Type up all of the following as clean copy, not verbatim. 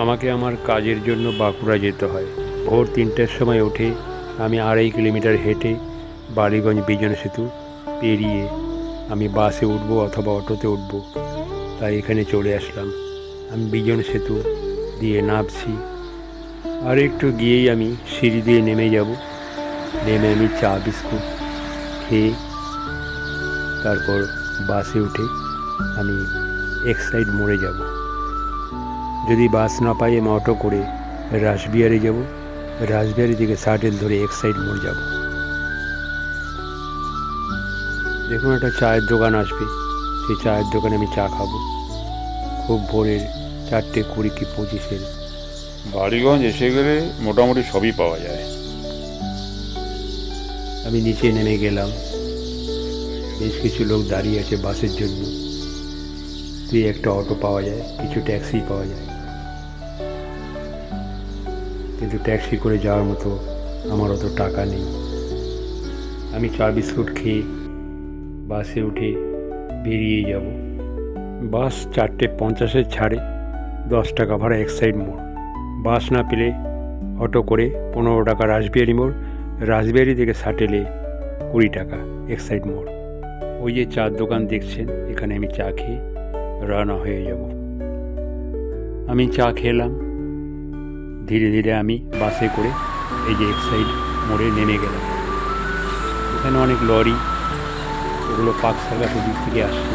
আমাকে আমার কাজের জন্য বাঁকুড়া যেতে হয়। ভোর ৩টের সময় উঠে আমি ২.৫ কিলোমিটার হেঁটে বালিগঞ্জ বিজন সেতু পেরিয়ে আমি বাসে উঠব অথবা অটোতে উঠব, তাই এখানে চলে আসলাম। আমি বিজন সেতু দিয়ে নামছি, আর একটু গিয়েই আমি সিঁড়ি দিয়ে নেমে যাব। নেমে আমি চা বিস্কুট খেয়ে তারপর বাসে উঠে আমি এক্সাইড মোড়ে যাব। যদি বাস না পাই আমি অটো করে রাসবিহারি যাব। রাসবিহারি থেকে শাটেল ধরে এক্সাইড মোড় যাব। দেখুন একটা চায়ের দোকান আসবে, সেই চায়ের দোকানে আমি চা খাবো। খুব ভোরের 4:20 কি 25-এর। বালিগঞ্জ এসে গেলে মোটামুটি সবই পাওয়া যায়। আমি নিচে নেমে গেলাম। বেশ কিছু লোক দাঁড়িয়ে আছে বাসের জন্য। তুই একটা অটো পাওয়া যায়, কিছু ট্যাক্সি পাওয়া যায়, কিন্তু ট্যাক্সি করে যাওয়ার মতো আমার অত টাকা নেই। আমি চা বিস্কুট খেয়ে বাসে উঠে বেরিয়ে যাব। বাস 4:50 ছাড়ে, 10 টাকা ভাড়া এক্সাইড মোড়। বাস না পেলে অটো করে 15 টাকা রাসবিহারি মোড়। রাসবিহারি থেকে শাটেলে 20 টাকা এক্সাইড মোড়। ওই যে চার দোকান দেখছেন, এখানে আমি চা খেয়ে রওনা হয়ে যাব। আমি চা খেলাম, ধীরে ধীরে আমি বাসে করে এই যে এক্সাইড মোড়ে নেমে গেলাম। এখানে অনেক লরি, ওগুলো পাকসাঘাট দিক থেকে আসছে।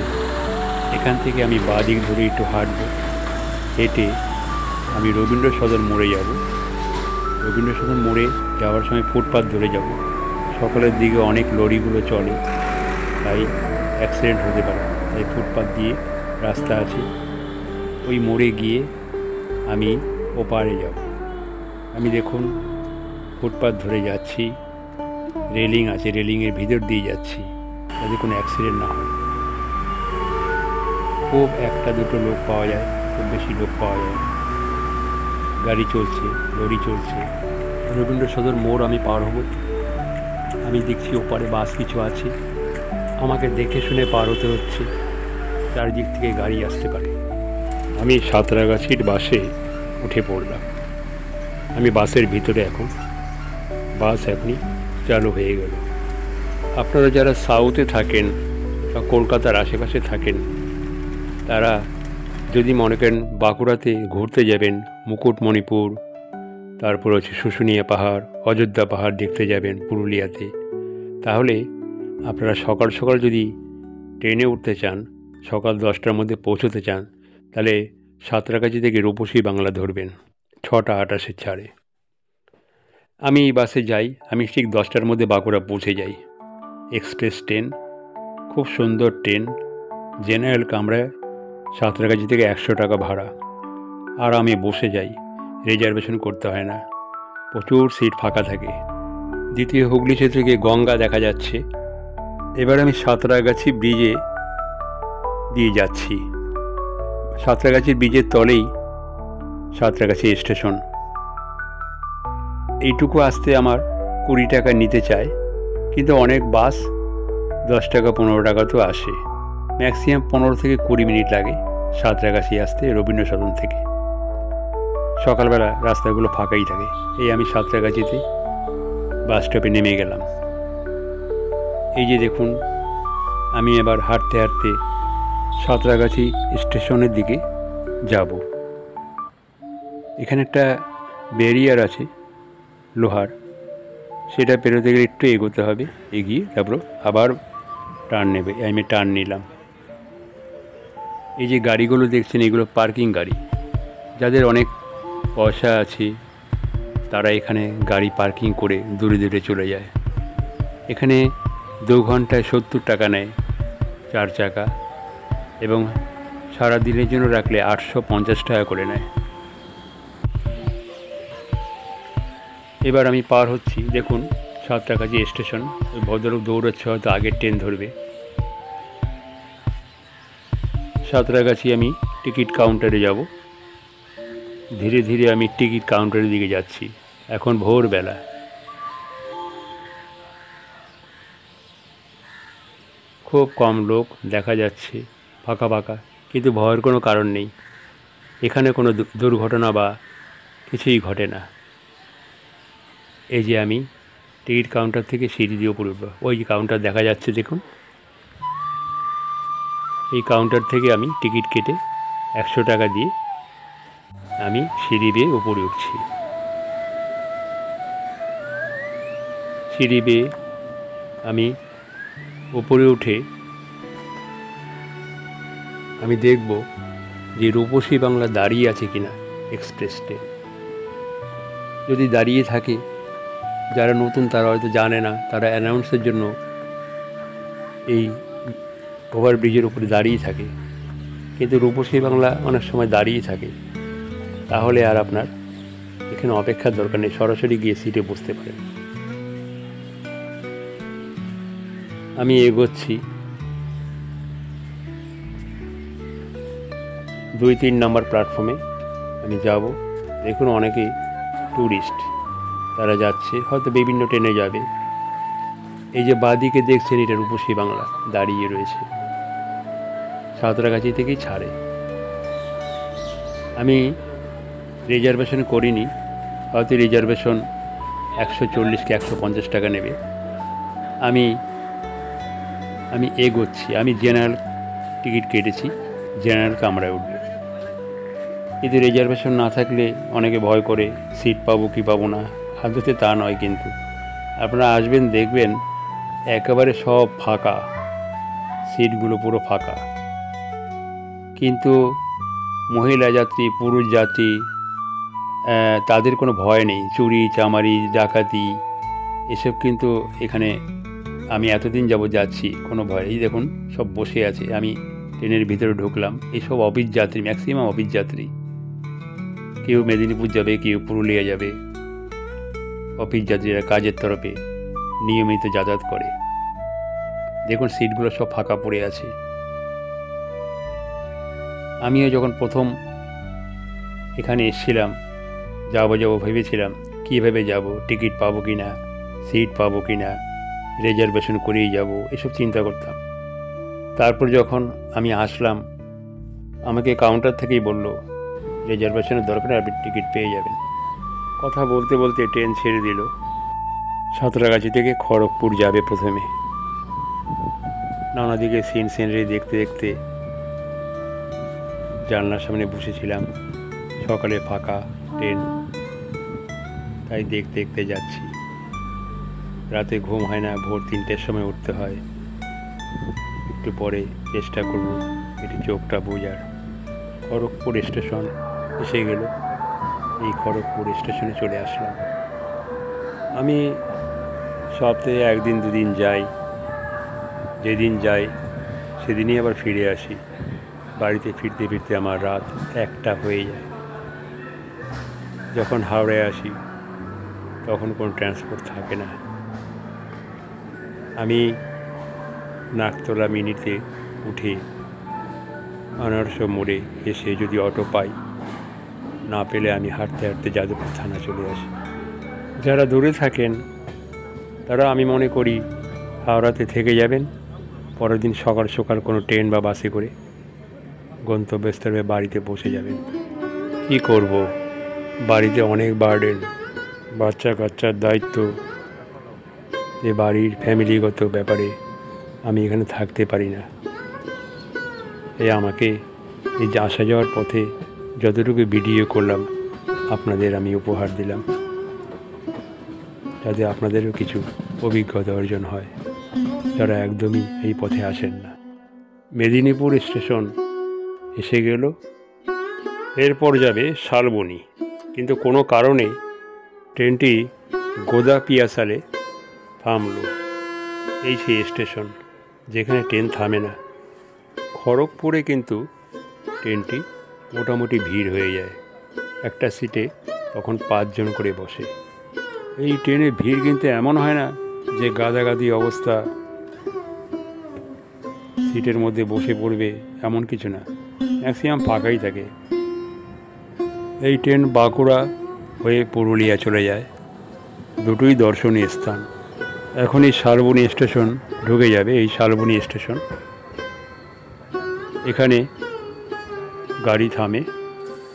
এখান থেকে আমি বাঁ দিক ধরে একটু হাঁটবো, হেঁটে আমি রবীন্দ্র সদন মোড়ে যাব। রবীন্দ্র সদন মোড়ে যাওয়ার সময় ফুটপাথ ধরে যাব। সকালের দিকে অনেক লরিগুলো চলে, তাই অ্যাক্সিডেন্ট হতে পারে, তাই ফুটপাথ দিয়ে রাস্তা আছে। ওই মোড়ে গিয়ে আমি ওপারে যাব। আমি দেখুন ফুটপাথ ধরে যাচ্ছি, রেলিং আছে, রেলিংয়ের ভিতর দিয়ে যাচ্ছি যাতে কোনো অ্যাক্সিডেন্ট না হয়। খুব একটা দুটো লোক পাওয়া যায়, খুব বেশি লোক পাওয়া যায়। গাড়ি চলছে, লরি চলছে। রবীন্দ্র সদন মোড় আমি পার হব। আমি দেখছি ওপারে বাস কিছু আছে, আমাকে দেখে শুনে পার হতে হচ্ছে, চারদিক থেকে গাড়ি আসতে পারে। আমি সাঁতরাগাছির বাসে উঠে পড়লাম। আমি বাসের ভিতরে এখন। বাস এখনই চালু হয়ে গেল। আপনারা যারা সাউথে থাকেন বা কলকাতার আশেপাশে থাকেন, তারা যদি মনে করেন বাঁকুড়াতে ঘুরতে যাবেন, মুকুটমণিপুর, তারপর হচ্ছে শুশুনিয়া পাহাড়, অযোধ্যা পাহাড় দেখতে যাবেন পুরুলিয়াতে, তাহলে আপনারা সকাল সকাল যদি ট্রেনে উঠতে চান, সকাল 10টার মধ্যে পৌঁছতে চান, তাহলে সাঁতরাগাছি থেকে রূপসী বাংলা ধরবেন, 6:28 ছাড়ে। আমি এই বাসে যাই, আমি ঠিক 10টার মধ্যে বাঁকুড়া পৌঁছে যাই। এক্সপ্রেস ট্রেন, খুব সুন্দর ট্রেন, জেনারেল কামরায়। সাঁতরাগাছি থেকে 100 টাকা ভাড়া, আর আমি বসে যাই, রিজার্ভেশন করতে হয় না, প্রচুর সিট ফাঁকা থাকে। দ্বিতীয় হুগলি সেতু থেকে গঙ্গা দেখা যাচ্ছে। এবার আমি সাঁতরাগাছি ব্রিজে দিয়ে যাচ্ছি। সাঁতরাগাছি ব্রিজের তলেই সাঁতরাগাছি স্টেশন। এইটুকু আসতে আমার 20 টাকা নিতে চায়, কিন্তু অনেক বাস 10 টাকা 15 টাকা তো আসে। ম্যাক্সিমাম 15 থেকে 20 মিনিট লাগে সাঁতরাগাছি আসতে রবীন্দ্র সদন থেকে। সকালবেলা রাস্তাগুলো ফাঁকাই থাকে। এই আমি সাঁতরাগাছিতে বাস স্টপে নেমে গেলাম। এই যে দেখুন, আমি এবার হাঁটতে হাঁটতে সাঁতরাগাছি স্টেশনের দিকে যাব। এখানে একটা ব্যারিয়ার আছে লোহার, সেটা পেরোতে গেলে একটু এগোতে হবে, এগিয়ে তারপর আবার টার্ন নেবে। আমি টার্ন নিলাম। এই যে গাড়িগুলো দেখছেন, এগুলো পার্কিং গাড়ি। যাদের অনেক পয়সা আছে তারা এখানে গাড়ি পার্কিং করে দূরে দূরে চলে যায়। এখানে 2 ঘন্টায় 70 টাকা নেয় 4 চাকা, এবং সারা দিনের জন্য রাখলে 850 টাকা করে নেয়। এবার আমি পার হচ্ছি, দেখুন সাঁতরাগাছি স্টেশন। ওই ভদ্রলোক দৌড়াচ্ছে, হয়তো আগের ট্রেন ধরবে। সাঁতরাগাছি আমি টিকিট কাউন্টারে যাব। ধীরে ধীরে আমি টিকিট কাউন্টারের দিকে যাচ্ছি। এখন ভোরবেলা, খুব কম লোক দেখা যাচ্ছে, ফাঁকা ফাঁকা, কিন্তু ভয়ের কোনো কারণ নেই। এখানে কোনো দুর্ঘটনা বা কিছুই ঘটে না। এই যে আমি টিকিট কাউন্টার থেকে সিঁড়ি দিয়ে উপরে উঠব, ওই যে কাউন্টার দেখা যাচ্ছে দেখুন, এই কাউন্টার থেকে আমি টিকিট কেটে 100 টাকা দিয়ে আমি সিঁড়ি বেয়ে উপরে উঠছি। সিঁড়ি বেয়ে আমি উপরে উঠে আমি দেখব যে রূপসী বাংলা দাঁড়িয়ে আছে কিনা এক্সপ্রেস ট্রেন। যদি দাঁড়িয়ে থাকে, যারা নতুন তারা হয়তো জানে না, তারা অ্যানাউন্সের জন্য এই ওভারব্রিজের উপরে দাঁড়িয়ে থাকে, কিন্তু রূপসী বাংলা অনেক সময় দাঁড়িয়ে থাকে। তাহলে আর আপনার এখানে অপেক্ষার দরকার নেই, সরাসরি গিয়ে সিটে বসতে পারেন। আমি এগোচ্ছি 2-3 নম্বর প্ল্যাটফর্মে আমি যাব। দেখুন অনেকে ট্যুরিস্ট তারা যাচ্ছে, হয়তো বিভিন্ন ট্রেনে যাবে। এই যে বাঁদিকে দেখছেন, এটা রূপসী বাংলা দাঁড়িয়ে রয়েছে, সাঁতরাগাছি থেকেই ছাড়ে। আমি রিজার্ভেশন করিনি, হয়তো রিজার্ভেশন 140 কি 150 টাকা নেবে। আমি এগোচ্ছি, আমি জেনারেল টিকিট কেটেছি, জেনারেল কামরায় উঠব। কিন্তু রিজার্ভেশন না থাকলে অনেকে ভয় করে সিট পাবো কি পাবো না, আদতে তা নয়। কিন্তু আপনারা আসবেন, দেখবেন একেবারে সব ফাঁকা, সিটগুলো পুরো ফাঁকা। কিন্তু মহিলা যাত্রী, পুরুষ যাত্রী, তাদের কোনো ভয় নেই, চুরি চামারি ডাকাতি এসব কিন্তু এখানে আমি এতদিন যাবত যাচ্ছি, কোনো ভয়। এই দেখুন সব বসে আছে, আমি ট্রেনের ভিতরে ঢুকলাম, এইসব অফিস যাত্রী, ম্যাক্সিমাম অফিস যাত্রী। কেউ মেদিনীপুর যাবে, কেউ পুরুলিয়া যাবে। অফিস যাত্রীরা কাজের তরফে নিয়মিত যাতায়াত করে। দেখুন সিটগুলো সব ফাঁকা পড়ে আছে। আমিও যখন প্রথম এখানে এসেছিলাম, যাবো ভেবেছিলাম কীভাবে যাব, টিকিট পাবো কি না, সিট পাবো কি না, রিজার্ভেশন করেই যাব, এসব চিন্তা করতাম। তারপর যখন আমি আসলাম, আমাকে কাউন্টার থেকেই বলল রিজার্ভেশনের দরকার, আপনি টিকিট পেয়ে যাবেন। কথা বলতে বলতে ট্রেন ছেড়ে দিল। সাঁতরাগাছি থেকে খড়গপুর যাবে প্রথমে। নানা দিকে সিনারি দেখতে দেখতে জানলার সামনে বসেছিলাম। সকালে ফাঁকা ট্রেন, তাই দেখতে দেখতে যাচ্ছি। রাতে ঘুম হয় না, ভোর 3টের সময় উঠতে হয়। একটু পরে চেষ্টা করব এটি চোখটা বোঝার। খড়গপুর স্টেশন এসে গেল। এই খড়গপুর স্টেশনে চলে আসলাম। আমি সপ্তাহে 1-2 দিন যাই। যেদিন যাই সেদিনই আবার ফিরে আসি। বাড়িতে ফিরতে ফিরতে আমার রাত 1টা হয়ে যায়। যখন হাওড়ায় আসি তখন কোনো ট্রান্সপোর্ট থাকে না। আমি নাকতলা মিনিতে উঠে আনারস মোড়ে এসে যদি অটো পাই, না পেলে আমি হাঁটতে হাঁটতে যাদবপুর থানা চলে আসি। যারা দূরে থাকেন তারা আমি মনে করি হাওড়াতে থেকে যাবেন, পরের দিন সকাল সকাল কোনো ট্রেন বা বাসে করে গন্তব্যস্থলে বাড়িতে পৌঁছে যাবেন। কী করব, বাড়িতে অনেক বার্ডেন, বাচ্চা কাচ্চার দায়িত্ব, যে বাড়ির ফ্যামিলিগত ব্যাপারে আমি এখানে থাকতে পারি না। এই আমাকে এই যে আসা যাওয়ার পথে যতটুকু ভিডিও করলাম আপনাদের আমি উপহার দিলাম, যাতে আপনাদেরও কিছু অভিজ্ঞতা অর্জন হয় যারা একদমই এই পথে আসেন না। মেদিনীপুর স্টেশন এসে গেল। এরপর যাবে শালবনী, কিন্তু কোনো কারণে ট্রেনটি গোদাপিয়াসালে থামলো। এই সেই স্টেশন যেখানে ট্রেন থামে না। খড়গপুরে কিন্তু ট্রেনটি মোটামুটি ভিড় হয়ে যায়, একটা সিটে তখন 5 জন করে বসে। এই ট্রেনে ভিড় কিন্তু এমন হয় না যে গাদাগাদি অবস্থা, সিটের মধ্যে বসে পড়বে এমন কিছু না, ম্যাক্সিমাম ফাঁকাই থাকে। এই ট্রেন বাঁকুড়া হয়ে পুরুলিয়া চলে যায়, দুটোই দর্শনীয় স্থান। এখন এই শালবনী স্টেশন ঢুকে যাবে। এই শালবনী স্টেশন, এখানে গাড়ি থামে,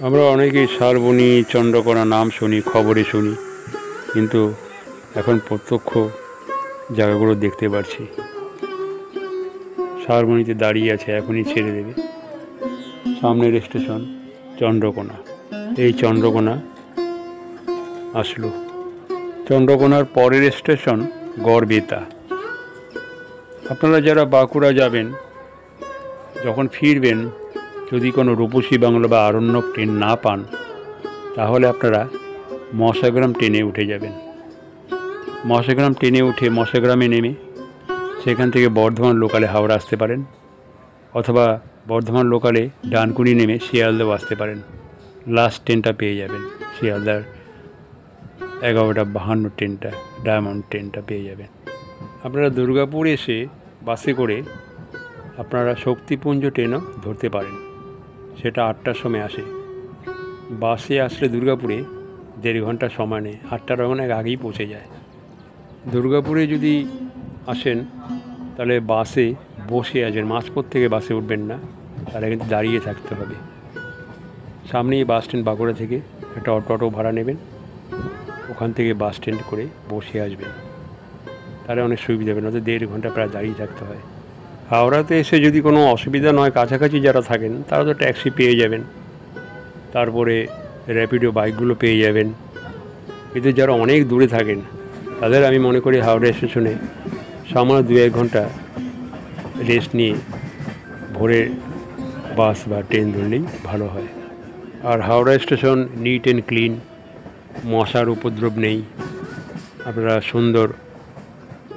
আমরা অনেকেই শালবনী চন্দ্রকোনা নাম শুনি, খবরে শুনি, কিন্তু এখন প্রত্যক্ষ জায়গাগুলো দেখতে পাচ্ছি। শালবনীতে দাঁড়িয়ে আছে, এখনই ছেড়ে দেবে। সামনের স্টেশন চন্দ্রকোনা। এই চন্দ্রকোনা আসলো। চন্দ্রকোনার পরের স্টেশন গড়বেতা। আপনারা যারা বাঁকুড়া যাবেন, যখন ফিরবেন, যদি কোনো রূপসী বাংলা বা আরণ্যক ট্রেন না পান, তাহলে আপনারা মশাগ্রাম ট্রেনে উঠে যাবেন। মশাগ্রাম ট্রেনে উঠে মশাগ্রামে নেমে সেখান থেকে বর্ধমান লোকালে হাওড়া আসতে পারেন, অথবা বর্ধমান লোকালে ডানকুনি নেমে শিয়ালদাও আসতে পারেন। লাস্ট ট্রেনটা পেয়ে যাবেন, শিয়ালদার 11:52 ট্রেনটা, ডায়মন্ড ট্রেনটা পেয়ে যাবেন। আপনারা দুর্গাপুর এসে বাসে করে আপনারা শক্তিপুঞ্জ ট্রেনও ধরতে পারেন, সেটা 8টার সময় আসে। বাসে আসলে দুর্গাপুরে 1.5 ঘন্টা সময় নেই, 8টার অনেক আগেই পৌঁছে যায়। দুর্গাপুরে যদি আসেন তাহলে বাসে বসে আসবেন, মাঝপথ থেকে বাসে উঠবেন না, তাহলে কিন্তু দাঁড়িয়ে থাকতে হবে। সামনেই বাস স্ট্যান্ড, বাঁকুড়া থেকে একটা অটো ভাড়া নেবেন, ওখান থেকে বাস স্ট্যান্ড করে বসে আসবেন, তাহলে অনেক সুবিধা হবে। নয়তো 1.5 ঘন্টা প্রায় দাঁড়িয়ে থাকতে হয়। হাওড়াতে এসে যদি কোনো অসুবিধা নয়, কাছাকাছি যারা থাকেন তারা তো ট্যাক্সি পেয়ে যাবেন, তারপরে র্যাপিডো বাইকগুলো পেয়ে যাবেন। কিন্তু যারা অনেক দূরে থাকেন তাদের আমি মনে করি হাওড়া স্টেশনে সামান্য 2-1 ঘন্টা রেস্ট নিয়ে ভোরে বাস বা ট্রেন ধরলেই ভালো হয়। আর Howrah station neat and clean, মশার উপদ্রব নেই। আপনারা সুন্দর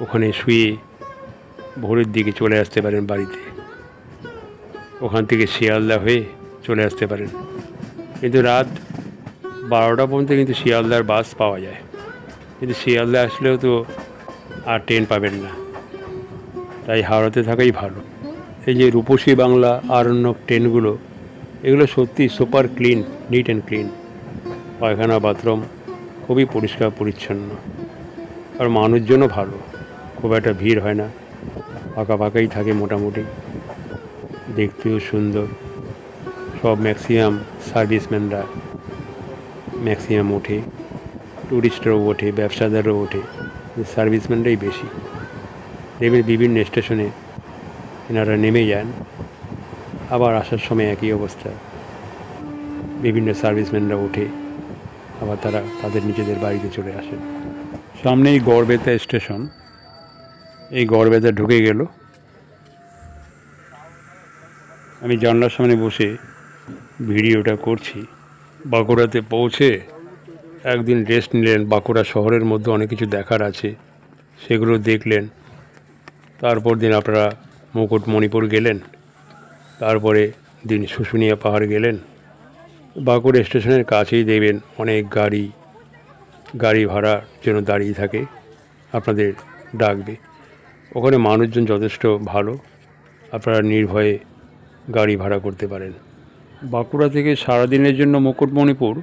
ওখানে শুয়ে ভোরের দিকে চলে আসতে পারেন বাড়িতে, ওখান থেকে শিয়ালদা হয়ে চলে আসতে পারেন। কিন্তু রাত 12টা পর্যন্ত কিন্তু শিয়ালদার বাস পাওয়া যায়, কিন্তু শিয়ালদা আসলেও তো আর ট্রেন পাবেন না, তাই হাওড়াতে থাকাই ভালো। এই যে রূপসী বাংলা, আরণ্যক ট্রেনগুলো, এগুলো সত্যি super clean, NEET and clean. পায়খানা বাথরুম খুবই পরিষ্কার পরিচ্ছন্ন, আর মানুষজনও ভালো, খুব একটা ভিড় হয় না, ফাঁকা ফাঁকাই থাকে মোটামুটি, দেখতেও সুন্দর। সব ম্যাক্সিমাম সার্ভিসম্যানরা ম্যাক্সিমাম ওঠে, টুরিস্টরাও ওঠে, ব্যবসাদারও ওঠে, সার্ভিসম্যানরাই বেশি। দেখবেন বিভিন্ন স্টেশনে এনারা নেমে যান, আবার আসার সময় একই অবস্থা, বিভিন্ন সার্ভিসম্যানরা ওঠে, আবার তারা তাদের নিজেদের বাড়িতে চলে আসেন। সামনেই গড়বেতা স্টেশন। এই গড়বেতা ঢুকে গেল। আমি জানলার সামনে বসে ভিডিওটা করছি। বাঁকুড়াতে পৌঁছে একদিন রেস্ট নিলেন, বাঁকুড়া শহরের মধ্যে অনেক কিছু দেখার আছে, সেগুলো দেখলেন। তারপর দিন আপনারা মুকুটমণিপুর গেলেন, তারপরে দিন শুশুনিয়া পাহাড় গেলেন। বাঁকুড়া স্টেশনের কাছেই দেখবেন অনেক গাড়ি ভাড়ার জন্য দাঁড়িয়ে থাকে, আপনাদের ডাকবে। ওখানে মানুষজন যথেষ্ট ভালো, আপনারা নির্ভয়ে গাড়ি ভাড়া করতে পারেন। বাঁকুড়া থেকে সারাদিনের জন্য মুকুটমণিপুর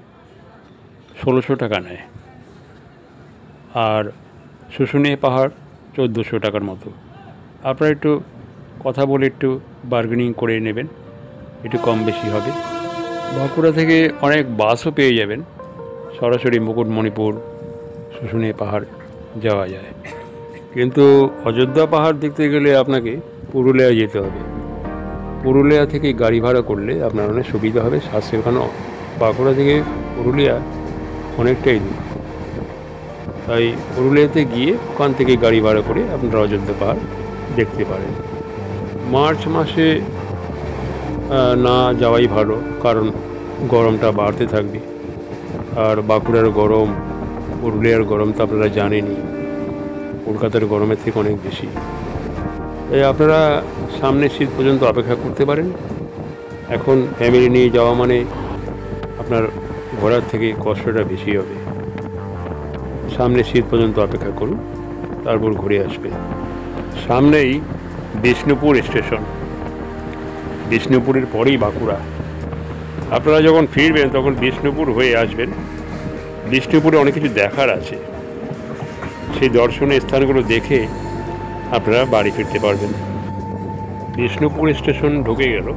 1600 টাকা নেয়, আর শুশুনিয়া পাহাড় 1400 টাকার মতো। আপনারা একটু কথা বলে একটু বার্গেনিং করে নেবেন, একটু কম বেশি হবে। বাঁকুড়া থেকে অনেক বাসও পেয়ে যাবেন, সরাসরি মুকুটমণিপুর, শুশুনিয়া পাহাড় যাওয়া যায়। কিন্তু অযোধ্যা পাহাড় দেখতে গেলে আপনাকে পুরুলিয়া যেতে হবে। পুরুলিয়া থেকে গাড়ি ভাড়া করলে আপনার অনেক সুবিধা হবে। সেখানে বাঁকুড়া থেকে পুরুলিয়া অনেকটাই দূর, তাই পুরুলিয়াতে গিয়ে ওখান থেকে গাড়ি ভাড়া করে আপনারা অযোধ্যা পাহাড় দেখতে পারেন। মার্চ মাসে না যাওয়াই ভালো, কারণ গরমটা বাড়তে থাকবে। আর বাঁকুড়ার গরম, পুরুলিয়ার গরম তো আপনারা জানেনই, কলকাতার গরমের থেকে অনেক বেশি। তাই আপনারা সামনের শীত পর্যন্ত অপেক্ষা করতে পারেন। এখন ফ্যামিলি নিয়ে যাওয়া মানে আপনার ঘোরার থেকে কষ্টটা বেশি হবে। সামনের শীত পর্যন্ত অপেক্ষা করুন, তারপর ঘুরে আসবে। সামনেই বিষ্ণুপুর স্টেশন, বিষ্ণুপুরের পরেই বাঁকুড়া। আপনারা যখন ফিরবেন তখন বিষ্ণুপুর হয়ে আসবেন। বিষ্ণুপুরে অনেক কিছু দেখার আছে, সেই দর্শনীয় স্থানগুলো দেখে আপনারা বাড়ি ফিরতে পারবেন। বিষ্ণুপুর স্টেশন ঢুকে গেল।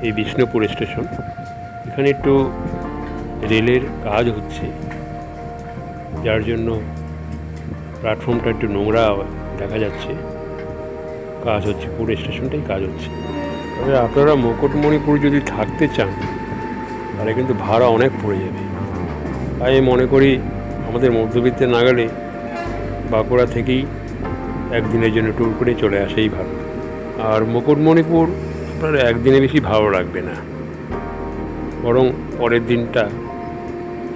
এই বিষ্ণুপুর স্টেশন এখানে একটু রেলের কাজ হচ্ছে, যার জন্য প্ল্যাটফর্মটা একটু নোংরা দেখা যাচ্ছে। কাজ হচ্ছে, পুরো স্টেশনটাই কাজ হচ্ছে। তবে আপনারা মুকুটমণিপুর যদি থাকতে চান তাহলে কিন্তু ভাড়া অনেক পড়ে যাবে। তাই আমি মনে করি আমাদের মধ্যবিত্তের নাগালে বাঁকুড়া থেকেই একদিনের জন্য ট্যুর করে চলে আসেই ভালো। আর মুকুটমণিপুর আপনার একদিনে বেশি ভালো লাগবে না, বরং পরের দিনটা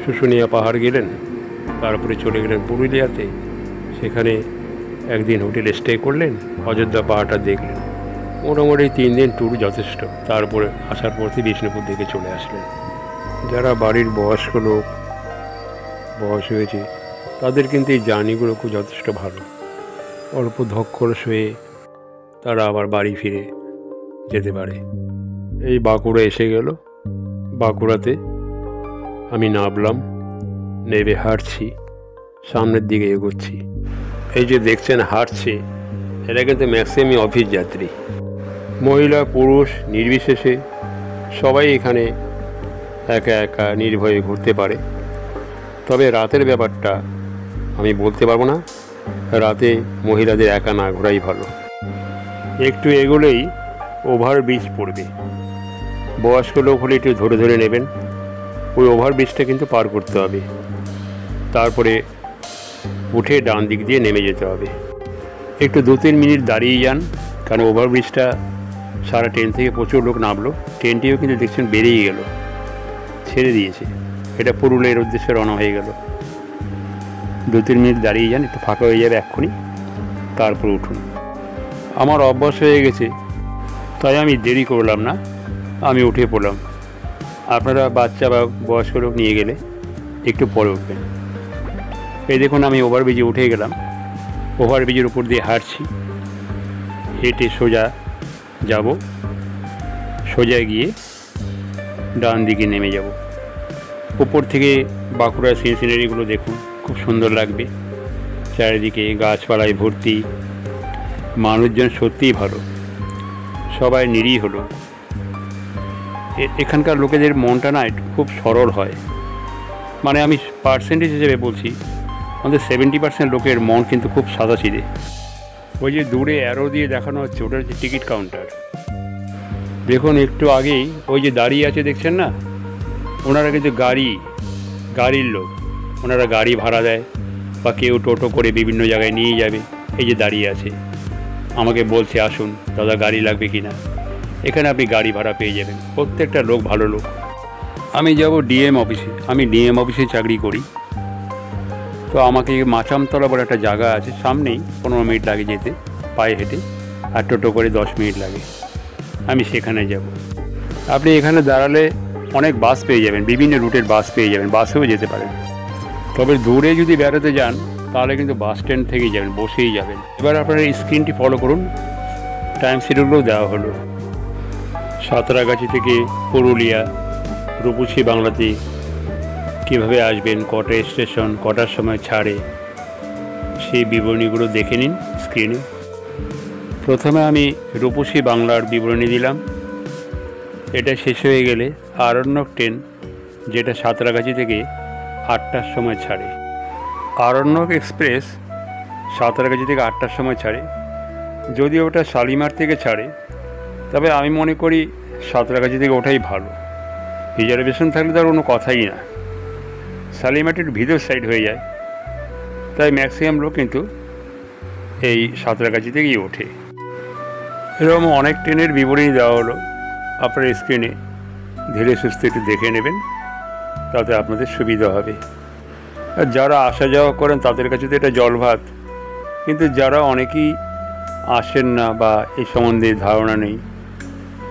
শুশুনিয়া পাহাড় গেলেন, তারপরে চলে গেলেন পুরুলিয়াতে, সেখানে একদিন হোটেলে স্টে করলেন, অযোধ্যা পাহাড়টা দেখলেন। মোটামুটি 3 দিন ট্যুর যথেষ্ট। তারপরে আসার পরથી বিষ্ণুপুর দিকে চলে আসলেন। যারা বাড়ির বয়স্ক লোক, বয়স হয়েছে, তাদের কিন্তু এই জার্নিগুলো খুব যথেষ্ট ভালো। অল্প ধক্করস হয়ে তারা আবার বাড়ি ফিরে যেতে পারে। এই বাঁকুড়া এসে গেল। বাঁকুড়াতে আমি নামলাম, নেমে হাঁটছি, সামনের দিকে এগোচ্ছি। এই যে দেখছেন হাঁটছে, এরা কিন্তু ম্যাক্সিমাম অফিস যাত্রী, মহিলা পুরুষ নির্বিশেষে সবাই এখানে একা একা নির্ভয়ে ঘুরতে পারে। তবে রাতের ব্যাপারটা আমি বলতে পারবো না, রাতে মহিলাদের একা না ঘোরাই ভালো। একটু এগোলেই ওভারব্রিজ পড়বে, বয়স্ক লোক হলে একটু ধরে ধরে নেবেন। ওই ওভারব্রিজটা কিন্তু পার করতে হবে, তারপরে উঠে ডান দিক দিয়ে নেমে যেতে হবে। একটু 2-3 মিনিট দাঁড়িয়ে যান, কারণ ওভারব্রিজটা সারা ট্রেন থেকে প্রচুর লোক নামলো। ট্রেনটিও কিন্তু দেখছেন বেরিয়ে গেল, ছেড়ে দিয়েছে। এটা পুরুলিয়ার উদ্দেশ্যে রওনা হয়ে গেল। 2-3 মিনিট দাঁড়িয়ে যান, একটু ফাঁকা হয়ে যাবে এক্ষুনি, তারপর উঠুন। আমার অভ্যাস হয়ে গেছে, তাই আমি দেরি করলাম না, আমি উঠে পড়লাম। আপনারা বাচ্চা বা বয়স্ক লোক নিয়ে গেলে একটু পরে উঠবেন। এই দেখুন আমি ওভারব্রিজে উঠে গেলাম। ওভারব্রিজের উপর দিয়ে হাঁটছি, হেঁটে সোজা যাব, সোজা গিয়ে ডান দিকে নেমে যাব। উপর থেকে বাঁকুড়ার সিনারিগুলো দেখুন, খুব সুন্দর লাগবে। চারিদিকে গাছপালায় ভর্তি, মানুষজন সত্যিই ভালো, সবাই নিরীহ হলো। এখানকার লোকেদের মনটা না একটু খুব সরল হয়, মানে আমি পার্সেন্টেজ হিসেবে বলছি, আমাদের 70% লোকের মন কিন্তু খুব সাদাসিধে। ওই যে দূরে অ্যারো দিয়ে দেখানো হচ্ছে, ওটা হচ্ছে টিকিট কাউন্টার। দেখুন একটু আগেই ওই যে দাঁড়িয়ে আছে দেখছেন না, ওনারা কিন্তু গাড়ির লোক, ওনারা গাড়ি ভাড়া দেয় বা কেউ টোটো করে বিভিন্ন জায়গায় নিয়ে যাবে। এই যে দাঁড়িয়ে আছে, আমাকে বলছে আসুন দাদা গাড়ি লাগবে কি না। এখানে আপনি গাড়ি ভাড়া পেয়ে যাবেন, প্রত্যেকটা লোক ভালো লোক। আমি যাব ডিএম অফিসে, আমি ডিএম অফিসে চাকরি করি। তো আমাকে মাচামতলা বলে একটা জায়গা আছে, সামনেই 15 মিনিট লাগে যেতে পায়ে হেঁটে, আর টোটো করে 10 মিনিট লাগে। আমি সেখানে যাব। আপনি এখানে দাঁড়ালে অনেক বাস পেয়ে যাবেন, বিভিন্ন রুটের বাস পেয়ে যাবেন, বাসেও যেতে পারেন। তবে দূরে যদি বেড়াতে যান তাহলে কিন্তু বাস স্ট্যান্ড থেকেই যাবেন, বসেই যাবেন। এবার আপনারা এই স্ক্রিনটি ফলো করুন, টাইম শিডিউলও দেওয়া হলো। সাঁতরাগাছি থেকে পুরুলিয়া, রূপসী বাংলাতে কীভাবে আসবেন, কটা স্টেশন, কটার সময় ছাড়ে, সেই বিবরণীগুলো দেখে নিন স্ক্রিনে। প্রথমে আমি রূপসী বাংলার বিবরণী দিলাম। এটা শেষ হয়ে গেলে আরণ্যক ট্রেন, যেটা সাঁতরাগাছি থেকে 8টার সময় ছাড়ে। আরণ্যক এক্সপ্রেস সাঁতরাগাছি থেকে 8টার সময় ছাড়ে। যদিও ওটা শালিমার থেকে ছাড়ে, তবে আমি মনে করি সাঁতরাগাছি থেকে ওঠাই ভালো। রিজার্ভেশন থাকলে তার কোনো কথাই না, শালিমাটির ভিতর সাইড হয়ে যায়, তাই ম্যাক্সিমাম লোক কিন্তু এই সাঁতরাগাছি থেকেই ওঠে। এরকম অনেক ট্রেনের বিবরণী দেওয়া হলো, আপনার স্ক্রিনে ধীরে সুস্থে একটু দেখে নেবেন, তাতে আপনাদের সুবিধা হবে। আর যারা আসা যাওয়া করেন তাদের কাছে তো এটা জল ভাত, কিন্তু যারা অনেকেই আসেন না বা এই সম্বন্ধে ধারণা নেই,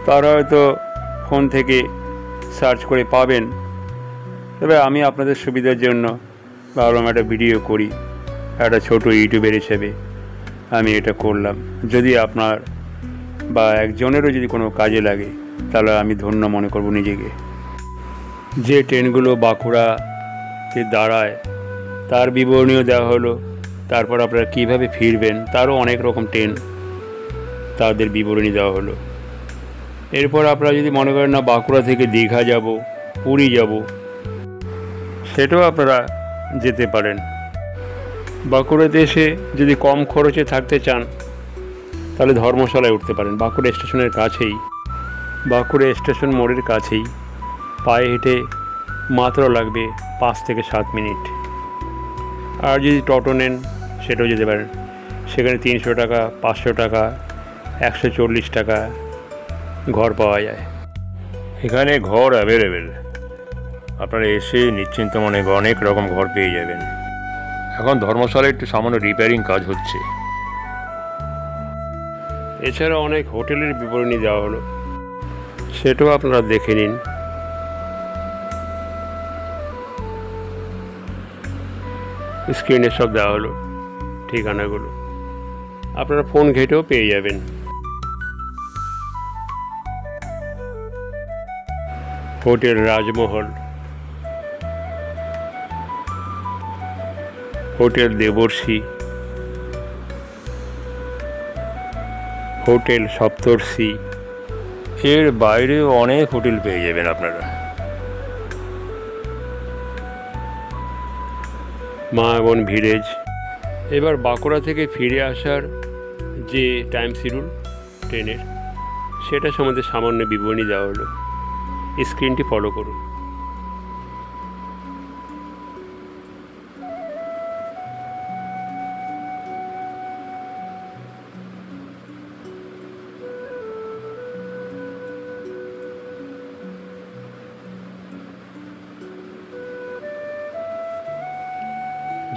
তারা হয়তো ফোন থেকে সার্চ করে পাবেন। তবে আমি আপনাদের সুবিধার জন্য ভাবলাম একটা ভিডিও করি, একটা ছোট ইউটিউবের হিসেবে আমি এটা করলাম। যদি আপনার বা একজনেরও যদি কোনো কাজে লাগে তাহলে আমি ধন্য মনে করব নিজেকে। যে ট্রেনগুলো বাঁকুড়াতে দাঁড়ায় তার বিবরণীও দেওয়া হলো। তারপর আপনারা কীভাবে ফিরবেন তারও অনেক রকম ট্রেন, তাদের বিবরণী দেওয়া হলো। এরপর আপনারা যদি মনে করেন না বাঁকুড়া থেকে দীঘা যাব, পুরী যাব, সেটাও আপনারা যেতে পারেন। বাঁকুড়াতে এসে যদি কম খরচে থাকতে চান তাহলে ধর্মশালায় উঠতে পারেন। বাঁকুড়া স্টেশনের কাছেই, বাঁকুড়া স্টেশন মোড়ের কাছেই, পায়ে হেঁটে মাত্র লাগবে 5 থেকে 7 মিনিট। আর যদি টোটো নেন সেটাও যেতে পারেন, সেখানে 300 টাকা, 500 টাকা, 140 টাকা ঘর পাওয়া যায়। এখানে ঘর অ্যাভেলেবেল, আপনারা এসে নিশ্চিন্ত মনে অনেক রকম ঘর পেয়ে যাবেন। এখন ধর্মশালায় একটু সামান্য রিপেয়ারিং কাজ হচ্ছে। এছাড়া অনেক হোটেলের বিবরণী দেওয়া হলো, সেটাও আপনারা দেখে নিন। স্ক্রিনে সব দেওয়া হলো ঠিকানাগুলো, আপনারা ফোন ঘেটেও পেয়ে যাবেন। হোটেল রাজমহল, হোটেল দেবর্ষি, হোটেল সপ্তর্ষি, এর বাইরেও অনেক হোটেল পেয়ে যাবেন আপনারা। মায়াবন ভিলেজ। এবার বাঁকুড়া থেকে ফিরে আসার যে টাইম শিডিউল ট্রেনের, সেটা সম্বন্ধে সামান্য বিবরণী দেওয়া হলো, স্ক্রিনটি ফলো করুন।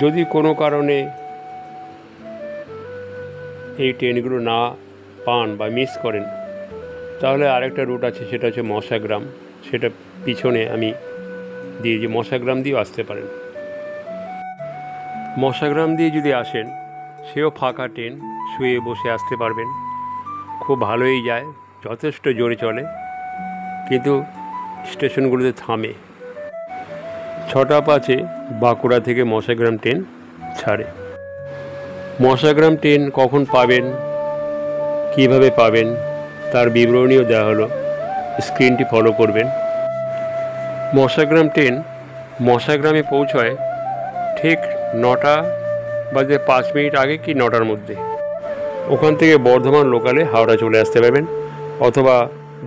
যদি কোনো কারণে এই ট্রেনগুলো না পান বা মিস করেন তাহলে আরেকটা রুট আছে, সেটা হচ্ছে মশাগ্রাম। সেটা পিছনে আমি দিয়েছি, মশাগ্রাম দিয়েও আসতে পারেন। মশাগ্রাম দিয়ে যদি আসেন সেও ফাঁকা ট্রেন, শুয়ে বসে আসতে পারবেন, খুব ভালোই যায়, যথেষ্ট জোরে চলে, কিন্তু স্টেশনগুলোতে থামে। 6:05 বাঁকুড়া থেকে মশাগ্রাম ট্রেন ছাড়ে। মশাগ্রাম ট্রেন কখন পাবেন, কিভাবে পাবেন তার বিবরণীও দেওয়া হলো, স্ক্রিনটি ফলো করবেন। মশাগ্রাম ট্রেন মশাগ্রামে পৌঁছয় ঠিক 9:05 আগে কি 9টার মধ্যে। ওখান থেকে বর্ধমান লোকালে হাওড়া চলে আসতে পারবেন, অথবা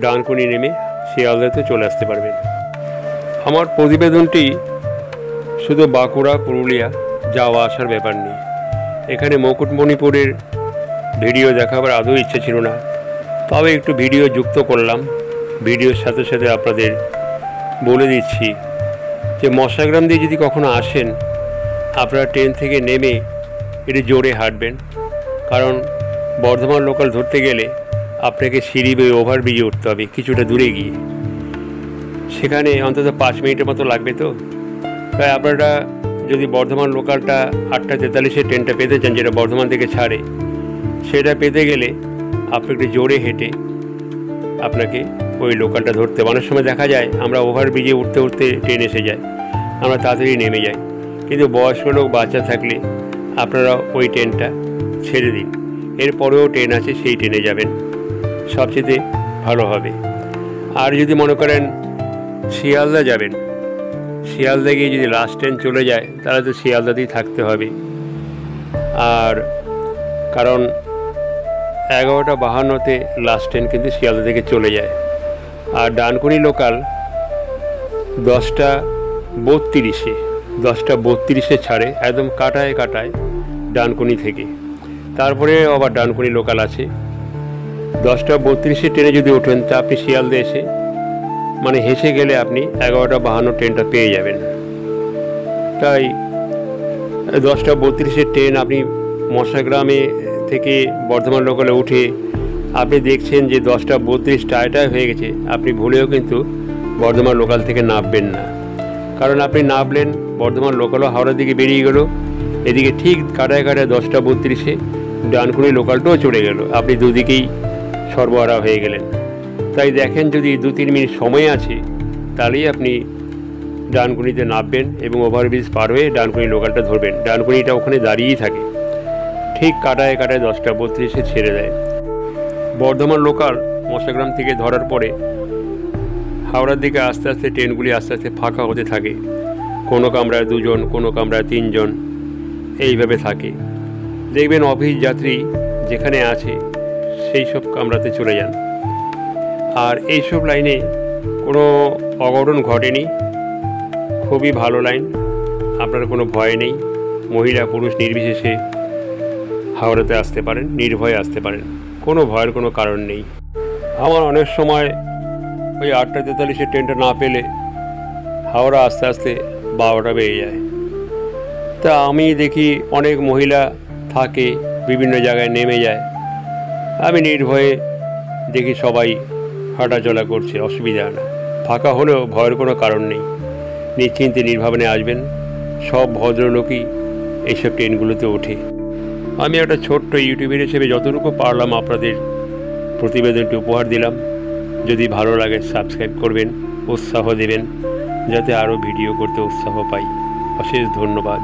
ডানকুনি নেমে শিয়ালদাতে চলে আসতে পারবেন। আমার প্রতিবেদনটি শুধু বাঁকুড়া পুরুলিয়া যাওয়া আসার ব্যাপার নেই, এখানে মুকুটমণিপুরের ভিডিও দেখাবার আদৌ ইচ্ছে ছিল না, তবে একটু ভিডিও যুক্ত করলাম। ভিডিওর সাথে সাথে আপনাদের বলে দিচ্ছি যে মশাগ্রাম দিয়ে যদি কখনো আসেন আপনারা ট্রেন থেকে নেমে একটু জোরে হাঁটবেন, কারণ বর্ধমান লোকাল ধরতে গেলে আপনাকে সিঁড়ি বেয়ে ওভারব্রিজে উঠতে হবে কিছুটা দূরে গিয়ে, সেখানে অন্তত 5 মিনিটের মতো লাগবে। তো তাই আপনারা যদি বর্ধমান লোকালটা 8:43 ট্রেনটা পেতে চান, যেটা বর্ধমান থেকে ছাড়ে, সেটা পেতে গেলে আপনি একটু জোরে হেঁটে আপনাকে ওই লোকালটা ধরতে। অনেক সময় দেখা যায় আমরা ওভারব্রিজে উঠতে উঠতে ট্রেন এসে যায়, আমরা তাড়াতাড়ি নেমে যাই, কিন্তু বয়স্ক লোক বাচ্চা থাকলে আপনারা ওই ট্রেনটা ছেড়ে দিন, এরপরেও ট্রেন আছে সেই ট্রেনে যাবেন, সবচেয়ে ভালো হবে। আর যদি মনে করেন শিয়ালদা যাবেন, শিয়ালদা গিয়ে যদি লাস্ট ট্রেন চলে যায় তাহলে তো শিয়ালদাতেই থাকতে হবে। আর কারণ 11:52 লাস্ট ট্রেন কিন্তু শিয়ালদা থেকে চলে যায়। আর ডানকুনি লোকাল 10:32 ছাড়ে, একদম কাটায় কাটায় ডানকুনি থেকে। তারপরে আবার ডানকুনি লোকাল আছে। 10:32 ট্রেনে যদি ওঠেন তা আপনি শিয়ালদা এসে মানে হেসে গেলে আপনি 11:52 ট্রেনটা পেয়ে যাবেন। তাই 10:32 ট্রেন আপনি মশাগ্রামে থেকে বর্ধমান লোকালে উঠে আপনি দেখছেন যে 10:32 টাইটাই হয়ে গেছে, আপনি ভুলেও কিন্তু বর্ধমান লোকাল থেকে নামবেন না। কারণ আপনি নামলেন, বর্ধমান লোকালও হাওড়ার দিকে বেরিয়ে গেল, এদিকে ঠিক কাটায় কাটায় 10:32 ডানকুনি লোকালটাও চলে গেল, আপনি দুদিকেই সর্বহারা হয়ে গেলেন। তাই দেখেন যদি 2-3 মিনিট সময় আছে তাহলেই আপনি ডানকুনিতে নামবেন এবং ওভারব্রিজ পার হয়ে ডানকুনি লোকালটা ধরবেন। ডানকুনিটা ওখানে দাঁড়িয়েই থাকে, ঠিক কাটায় কাটায় 10:32 ছেড়ে দেয়। বর্ধমান লোকাল মশাগ্রাম থেকে ধরার পরে হাওড়ার দিকে আস্তে আস্তে ট্রেনগুলি আস্তে আস্তে ফাঁকা হতে থাকে। কোনো কামরায় 2 জন, কোনো কামরায় 3 জন, এইভাবে থাকে। দেখবেন অফিস যাত্রী যেখানে আছে সেই সব কামরাতে চলে যান। আর এইসব লাইনে কোনো অঘটন ঘটেনি, খুবই ভালো লাইন, আপনার কোনো ভয় নেই। মহিলা পুরুষ নির্বিশেষে হাওড়াতে আসতে পারেন, নির্ভয়ে আসতে পারেন, কোনো ভয়ের কোনো কারণ নেই। আমার অনেক সময় ওই 8:43 ট্রেনটা না পেলে হাওড়া আস্তে আস্তে 12টা বেজে যায়। তা আমি দেখি অনেক মহিলা থাকে, বিভিন্ন জায়গায় নেমে যায়, আমি নির্ভয়ে দেখি সবাই হাঁটাচলা করছে, অসুবিধা না। ফাঁকা হলেও ভয়ের কোনো কারণ নেই, নিশ্চিন্তে নির্ভাবনে আসবেন। সব ভদ্রলোকই এইসব ট্রেনগুলোতে ওঠে। আমি একটা ছোট্ট ইউটিউবার হিসেবে যতটুকু পারলাম আপনাদের প্রতিবেদনটি উপহার দিলাম। যদি ভালো লাগে সাবস্ক্রাইব করবেন, উৎসাহ দেবেন, যাতে আরও ভিডিও করতে উৎসাহ পাই। অশেষ ধন্যবাদ।